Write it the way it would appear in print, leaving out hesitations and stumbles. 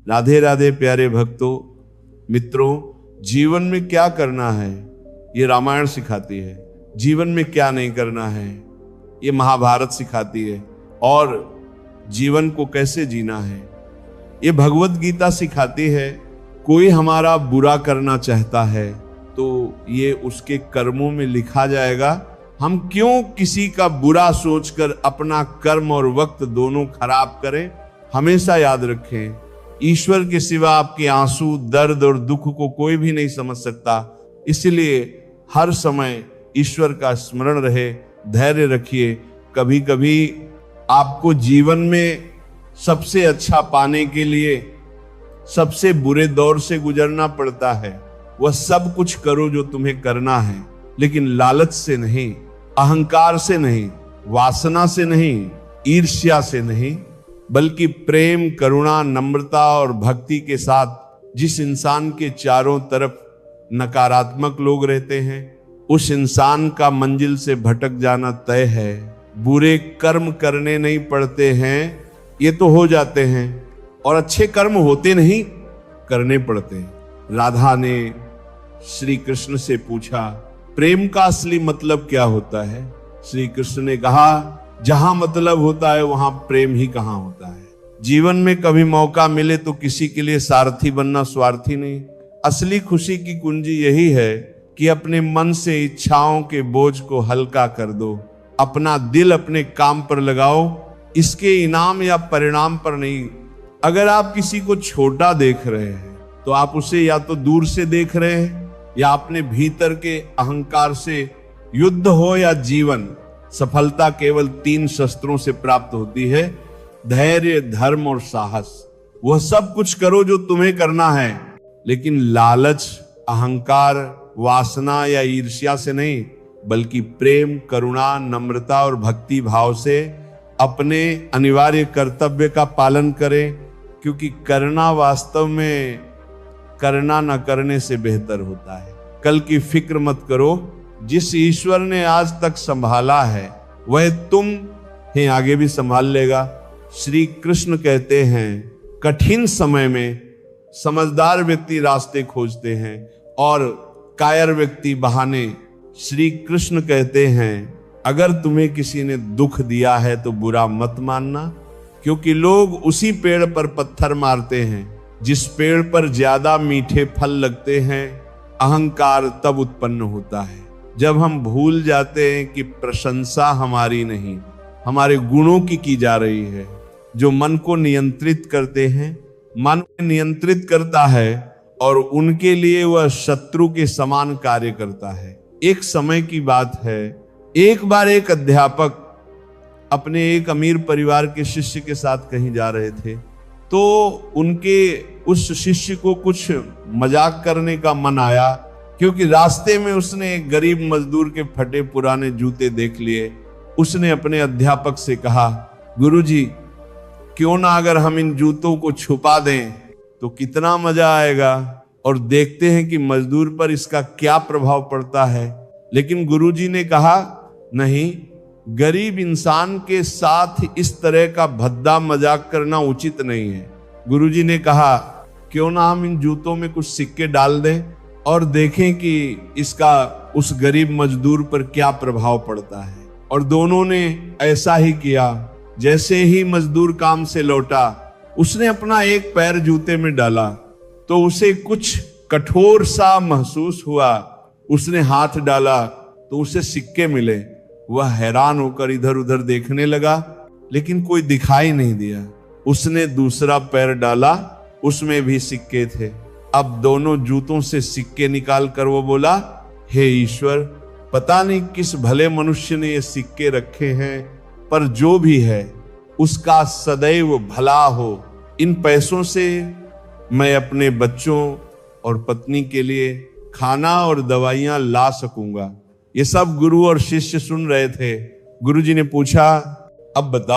राधे राधे प्यारे भक्तों, मित्रों, जीवन में क्या करना है ये रामायण सिखाती है, जीवन में क्या नहीं करना है ये महाभारत सिखाती है, और जीवन को कैसे जीना है ये भगवत गीता सिखाती है। कोई हमारा बुरा करना चाहता है तो ये उसके कर्मों में लिखा जाएगा। हम क्यों किसी का बुरा सोचकर अपना कर्म और वक्त दोनों खराब करें। हमेशा याद रखें, ईश्वर के सिवा आपके आंसू, दर्द और दुख को कोई भी नहीं समझ सकता। इसलिए हर समय ईश्वर का स्मरण रहे, धैर्य रखिए। कभी कभी आपको जीवन में सबसे अच्छा पाने के लिए सबसे बुरे दौर से गुजरना पड़ता है। वह सब कुछ करो जो तुम्हें करना है, लेकिन लालच से नहीं, अहंकार से नहीं, वासना से नहीं, ईर्ष्या से नहीं, बल्कि प्रेम, करुणा, नम्रता और भक्ति के साथ। जिस इंसान के चारों तरफ नकारात्मक लोग रहते हैं, उस इंसान का मंजिल से भटक जाना तय है। बुरे कर्म करने नहीं पड़ते हैं, ये तो हो जाते हैं, और अच्छे कर्म होते नहीं, करने पड़ते हैं। राधा ने श्री कृष्ण से पूछा, प्रेम का असली मतलब क्या होता है। श्री कृष्ण ने कहा, जहां मतलब होता है वहां प्रेम ही कहां होता है। जीवन में कभी मौका मिले तो किसी के लिए सारथी बनना स्वार्थी नहीं। असली खुशी की कुंजी यही है कि अपने मन से इच्छाओं के बोझ को हल्का कर दो, अपना दिल अपने काम पर लगाओ, इसके इनाम या परिणाम पर नहीं। अगर आप किसी को छोटा देख रहे हैं तो आप उसे या तो दूर से देख रहे हैं या अपने भीतर के अहंकार से। युद्ध हो या जीवन, सफलता केवल 3 शस्त्रों से प्राप्त होती है, धैर्य, धर्म और साहस। वह सब कुछ करो जो तुम्हें करना है, लेकिन लालच, अहंकार, वासना या ईर्ष्या से नहीं, बल्कि प्रेम, करुणा, नम्रता और भक्ति भाव से अपने अनिवार्य कर्तव्य का पालन करें। क्योंकि करना वास्तव में करना न करने से बेहतर होता है। कल की फिक्र मत करो, जिस ईश्वर ने आज तक संभाला है वह तुम्हें आगे भी संभाल लेगा। श्री कृष्ण कहते हैं, कठिन समय में समझदार व्यक्ति रास्ते खोजते हैं और कायर व्यक्ति बहाने। श्री कृष्ण कहते हैं, अगर तुम्हें किसी ने दुख दिया है तो बुरा मत मानना, क्योंकि लोग उसी पेड़ पर पत्थर मारते हैं जिस पेड़ पर ज्यादा मीठे फल लगते हैं। अहंकार तब उत्पन्न होता है जब हम भूल जाते हैं कि प्रशंसा हमारी नहीं, हमारे गुणों की जा रही है, जो मन को नियंत्रित करते हैं। मन को नियंत्रित करता है और उनके लिए वह शत्रु के समान कार्य करता है। एक समय की बात है, एक बार एक अध्यापक अपने एक अमीर परिवार के शिष्य के साथ कहीं जा रहे थे, तो उनके उस शिष्य को कुछ मजाक करने का मन आया, क्योंकि रास्ते में उसने एक गरीब मजदूर के फटे पुराने जूते देख लिए। उसने अपने अध्यापक से कहा, गुरुजी, क्यों ना अगर हम इन जूतों को छुपा दें तो कितना मजा आएगा, और देखते हैं कि मजदूर पर इसका क्या प्रभाव पड़ता है। लेकिन गुरुजी ने कहा, नहीं, गरीब इंसान के साथ इस तरह का भद्दा मजाक करना उचित नहीं है। गुरुजी ने कहा, क्यों ना हम इन जूतों में कुछ सिक्के डाल दें और देखें कि इसका उस गरीब मजदूर पर क्या प्रभाव पड़ता है। और दोनों ने ऐसा ही किया। जैसे ही मजदूर काम से लौटा, उसने अपना एक पैर जूते में डाला तो उसे कुछ कठोर सा महसूस हुआ। उसने हाथ डाला तो उसे सिक्के मिले। वह हैरान होकर इधर उधर देखने लगा, लेकिन कोई दिखाई नहीं दिया। उसने दूसरा पैर डाला, उसमें भी सिक्के थे। अब दोनों जूतों से सिक्के निकाल कर वो बोला, हे ईश्वर, पता नहीं किस भले मनुष्य ने ये सिक्के रखे हैं, पर जो भी है उसका सदैव भला हो। इन पैसों से मैं अपने बच्चों और पत्नी के लिए खाना और दवाइयां ला सकूंगा। ये सब गुरु और शिष्य सुन रहे थे। गुरुजी ने पूछा, अब बताओ